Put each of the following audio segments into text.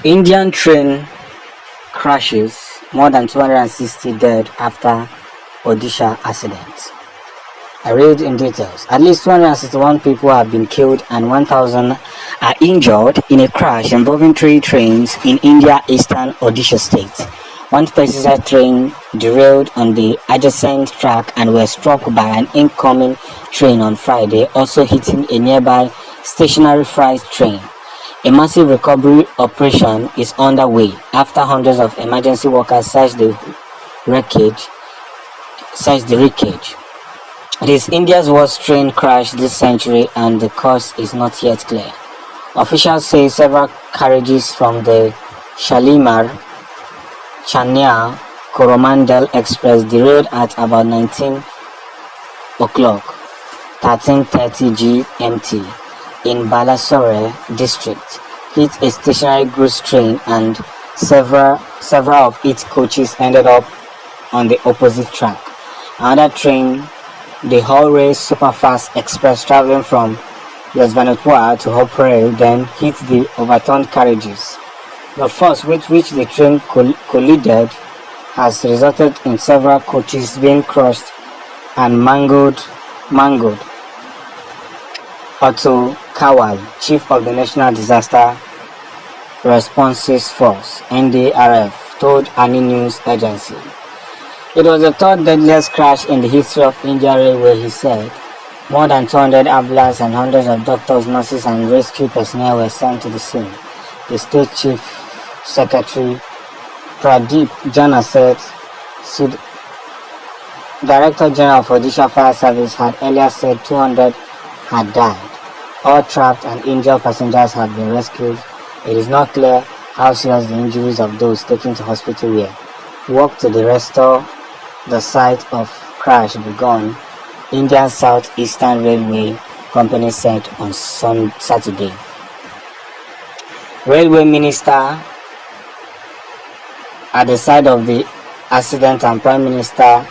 Indian train crashes, more than 260 dead after Odisha accident. I read in details. At least 261 people have been killed and 1,000 are injured in a crash involving 3 trains in India's eastern Odisha state. One passenger train derailed on the adjacent track and was struck by an incoming train on Friday, also hitting a nearby stationary freight train. A massive recovery operation is underway after hundreds of emergency workers search the wreckage. It is India's worst train crash this century and the cause is not yet clear. Officials say several carriages from the Shalimar Chennai Coromandel Express derailed at about 19 o'clock 13:30 GMT in Balasore district, hit a stationary goods train and several of its coaches ended up on the opposite track. Another train, the Haulray Superfast Express traveling from Yasvanatpur to Hopre, then hit the overturned carriages. The force with which the train collided has resulted in several coaches being crushed and mangled. Otto Kawal, chief of the National Disaster Responses Force (NDRF), told Ani News Agency. It was the third deadliest crash in the history of Indian Railway, he said. More than 200 ambulances and hundreds of doctors, nurses and rescue personnel were sent to the scene. The state chief secretary Pradeep Jana said Director General of Odisha Fire Service had earlier said 200 had died. All trapped and injured passengers have been rescued. It is not clear how serious the injuries of those taken to hospital were. Work to restore the site of crash begun, Indian South Eastern Railway Company said on Saturday. Railway Minister at the site of the accident and Prime Minister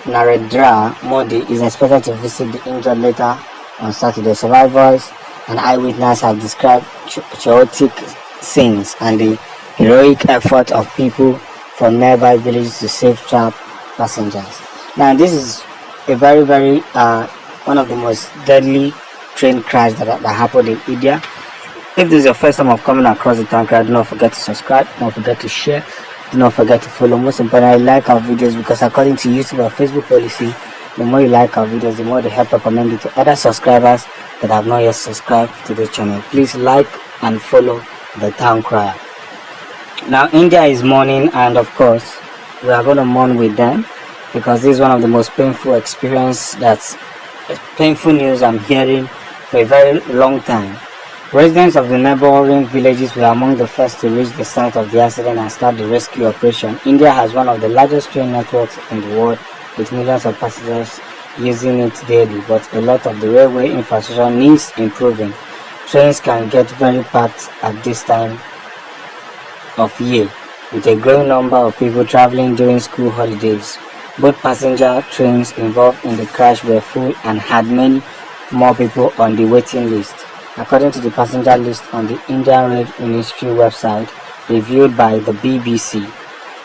Narendra Modi is expected to visit the injured later on Saturday. Survivors and eyewitnesses have described chaotic scenes and the heroic effort of people from nearby villages to save trapped passengers. Now, this is a very one of the most deadly train crash that happened in India. If this is your first time of coming across the Tankra, do not forget to subscribe, do not forget to share, do not forget to follow. Most importantly, like our videos, because according to YouTube and Facebook policy, the more you like our videos, the more they help recommend it to other subscribers that have not yet subscribed to the channel. Please like and follow the Town Crier. Now, India is mourning, and of course, we are going to mourn with them because this is one of the most painful painful news I'm hearing for a very long time. Residents of the neighboring villages were among the first to reach the site of the accident and start the rescue operation. India has one of the largest train networks in the world, with millions of passengers using it daily, but a lot of the railway infrastructure needs improving. Trains can get very packed at this time of year, with a growing number of people traveling during school holidays. Both passenger trains involved in the crash were full and had many more people on the waiting list. According to the passenger list on the Indian Rail Ministry website, reviewed by the BBC,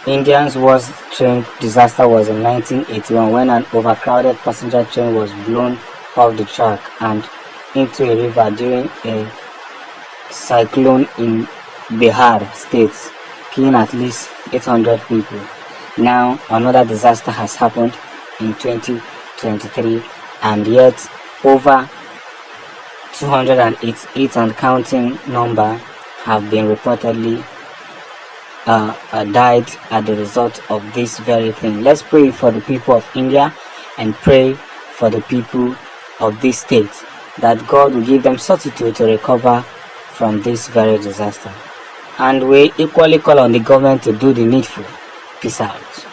India's worst train disaster was in 1981 when an overcrowded passenger train was blown off the track and into a river during a cyclone in Bihar state, killing at least 800 people. Now, another disaster has happened in 2023, and yet over 288 and counting number have been reportedly died as the result of this very thing. Let's pray for the people of India and pray for the people of this state that God will give them certitude to recover from this very disaster. And we equally call on the government to do the needful. Peace out.